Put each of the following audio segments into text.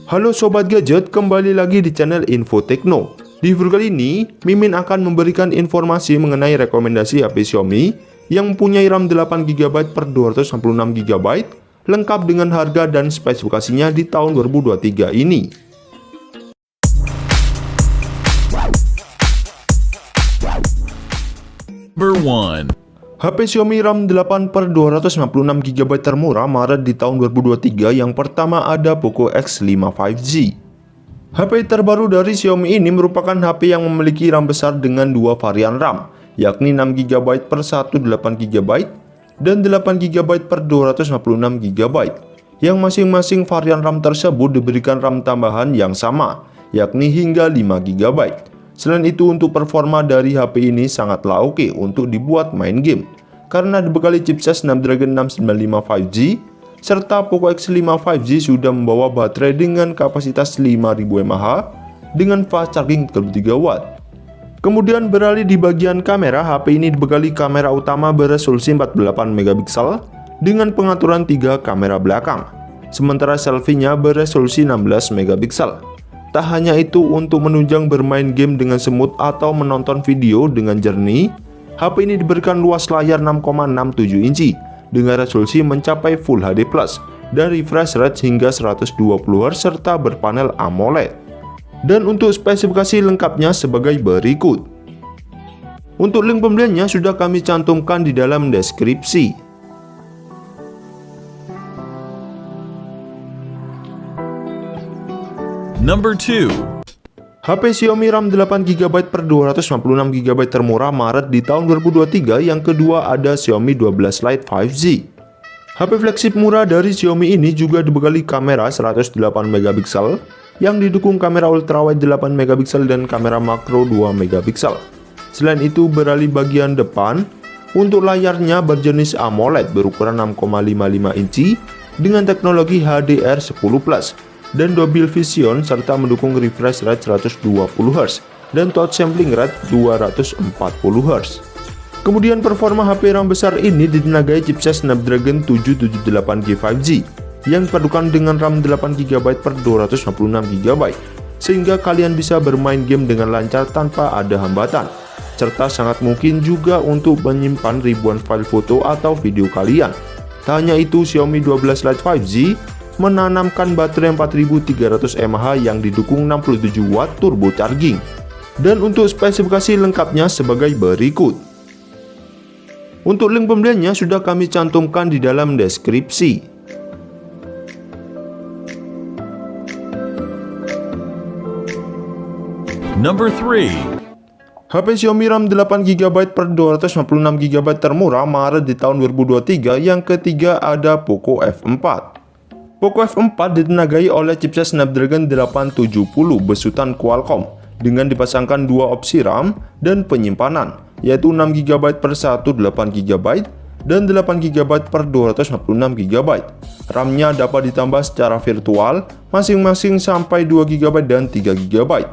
Halo Sobat Gadget, kembali lagi di channel Info Tekno. Di video kali ini, Mimin akan memberikan informasi mengenai rekomendasi HP Xiaomi yang mempunyai RAM 8GB per 256GB, lengkap dengan harga dan spesifikasinya di tahun 2023 ini. Number 1. HP Xiaomi RAM 8 per 256GB termurah Maret di tahun 2023. Yang pertama ada Poco X5 5G. HP terbaru dari Xiaomi ini merupakan HP yang memiliki RAM besar dengan dua varian RAM, yakni 6GB per 128GB dan 8GB per 256GB, yang masing-masing varian RAM tersebut diberikan RAM tambahan yang sama, yakni hingga 5GB. Selain itu, untuk performa dari HP ini sangatlah oke untuk dibuat main game, karena dibekali chipset Snapdragon 695 5G, serta Poco X5 5G sudah membawa baterai dengan kapasitas 5000 mAh dengan fast charging 33W. Kemudian beralih di bagian kamera, HP ini dibekali kamera utama beresolusi 48MP dengan pengaturan 3 kamera belakang, sementara selfie-nya beresolusi 16MP. Tak hanya itu, untuk menunjang bermain game dengan semut atau menonton video dengan jernih, HP ini diberikan luas layar 6,67 inci dengan resolusi mencapai Full HD+, dan refresh rate hingga 120Hz serta berpanel AMOLED. Dan untuk spesifikasi lengkapnya sebagai berikut. Untuk link pembeliannya sudah kami cantumkan di dalam deskripsi. Number 2. HP Xiaomi RAM 8GB per 256GB termurah Maret di tahun 2023. Yang kedua ada Xiaomi 12 Lite 5G. HP flagship murah dari Xiaomi ini juga dibekali kamera 108MP yang didukung kamera ultrawide 8MP dan kamera makro 2MP. Selain itu, beralih bagian depan, untuk layarnya berjenis AMOLED berukuran 6,55 inci dengan teknologi HDR10+. Dan Dolby Vision serta mendukung refresh rate 120Hz dan touch sampling rate 240Hz. Kemudian performa HP RAM besar ini ditenagai chipset Snapdragon 778G 5G yang dipadukan dengan RAM 8GB per 256GB, sehingga kalian bisa bermain game dengan lancar tanpa ada hambatan, serta sangat mungkin juga untuk menyimpan ribuan file foto atau video kalian. Tak hanya itu, Xiaomi 12 Lite 5G menanamkan baterai 4300 mAh yang didukung 67W turbo charging. Dan untuk spesifikasi lengkapnya sebagai berikut. Untuk link pembeliannya sudah kami cantumkan di dalam deskripsi. Number 3. HP Xiaomi RAM 8GB per 256GB termurah Maret di tahun 2023. Yang ketiga ada Poco F4. Poco F4 ditenagai oleh chipset Snapdragon 870 besutan Qualcomm dengan dipasangkan dua opsi RAM dan penyimpanan, yaitu 6GB per 128GB dan 8GB per 256GB. RAM-nya dapat ditambah secara virtual masing-masing sampai 2GB dan 3GB.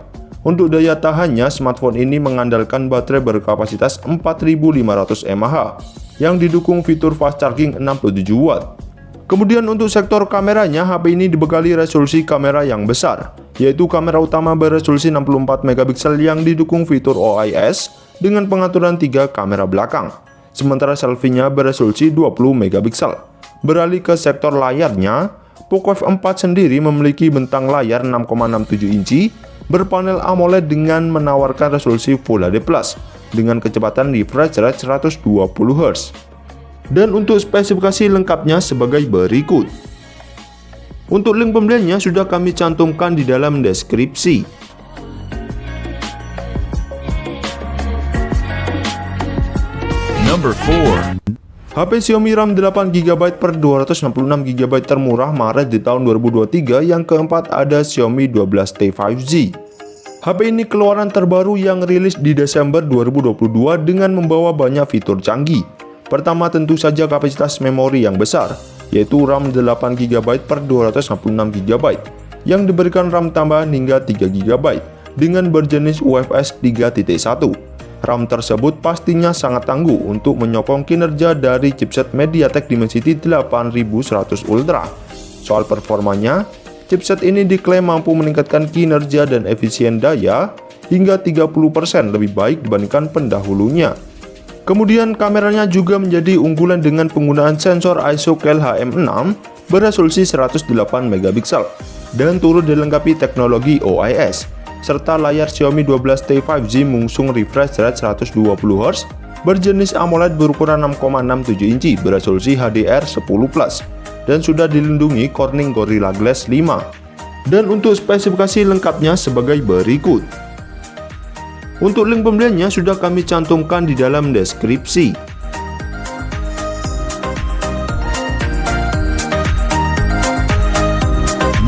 Untuk daya tahannya, smartphone ini mengandalkan baterai berkapasitas 4500 mAh yang didukung fitur fast charging 67W. Kemudian untuk sektor kameranya, HP ini dibekali resolusi kamera yang besar, yaitu kamera utama beresolusi 64MP yang didukung fitur OIS dengan pengaturan 3 kamera belakang, sementara selfie-nya beresolusi 20MP. Beralih ke sektor layarnya, Poco F4 sendiri memiliki bentang layar 6,67 inci berpanel AMOLED dengan menawarkan resolusi Full HD+, dengan kecepatan refresh rate 120Hz. Dan untuk spesifikasi lengkapnya sebagai berikut. Untuk link pembeliannya sudah kami cantumkan di dalam deskripsi. Number 4. HP Xiaomi RAM 8GB per 256GB termurah Maret di tahun 2023. Yang keempat ada Xiaomi 12T 5G. HP ini keluaran terbaru yang rilis di Desember 2022 dengan membawa banyak fitur canggih. Pertama, tentu saja kapasitas memori yang besar, yaitu RAM 8GB per 256GB yang diberikan RAM tambahan hingga 3GB dengan berjenis UFS 3.1. RAM tersebut pastinya sangat tangguh untuk menyokong kinerja dari chipset MediaTek Dimensity 8100 Ultra. Soal performanya, Chipset ini diklaim mampu meningkatkan kinerja dan efisien daya hingga 30% lebih baik dibandingkan pendahulunya. Kemudian kameranya juga menjadi unggulan dengan penggunaan sensor ISOCELL HM6 beresolusi 108 megapiksel dan turut dilengkapi teknologi OIS, serta layar Xiaomi 12T 5G mengusung refresh rate 120Hz berjenis AMOLED berukuran 6,67 inci beresolusi HDR10+, dan sudah dilindungi Corning Gorilla Glass 5. Dan untuk spesifikasi lengkapnya sebagai berikut. Untuk link pembeliannya sudah kami cantumkan di dalam deskripsi.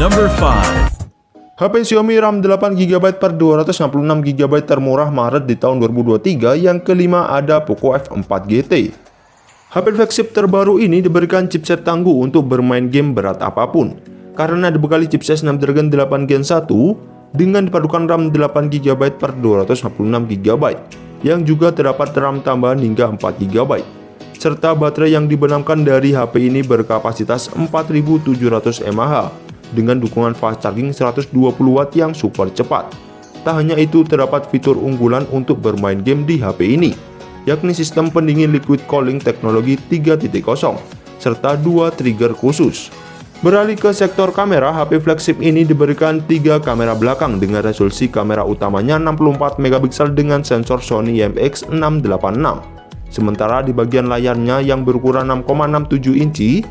Number 5. HP Xiaomi RAM 8GB per 256GB termurah Maret di tahun 2023. Yang kelima ada Poco F4 GT. HP flagship terbaru ini diberikan chipset tangguh untuk bermain game berat apapun, karena dibekali chipset Snapdragon 8 Gen 1 dengan dipadukan RAM 8GB per 256GB, yang juga terdapat RAM tambahan hingga 4GB, serta baterai yang dibenamkan dari HP ini berkapasitas 4700 mAh dengan dukungan fast charging 120W yang super cepat. Tak hanya itu, terdapat fitur unggulan untuk bermain game di HP ini, yakni sistem pendingin liquid cooling teknologi 3.0 serta 2 trigger khusus. Beralih ke sektor kamera, HP flagship ini diberikan 3 kamera belakang dengan resolusi kamera utamanya 64 megapiksel dengan sensor Sony IMX686. Sementara di bagian layarnya yang berukuran 6,67 inci,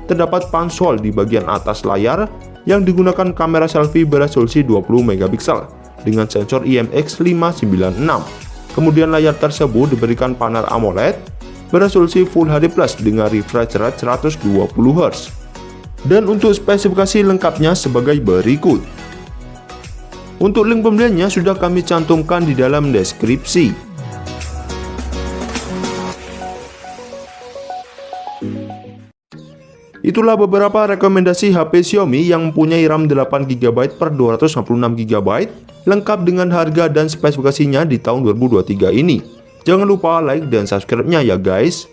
terdapat pansol di bagian atas layar yang digunakan kamera selfie beresolusi 20 megapiksel dengan sensor IMX596. Kemudian layar tersebut diberikan panel AMOLED beresolusi Full HD Plus dengan refresh rate 120Hz. Dan untuk spesifikasi lengkapnya sebagai berikut. Untuk link pembeliannya sudah kami cantumkan di dalam deskripsi. Itulah beberapa rekomendasi HP Xiaomi yang mempunyai RAM 8GB per 256GB lengkap dengan harga dan spesifikasinya di tahun 2023 ini. Jangan lupa like dan subscribe-nya ya guys.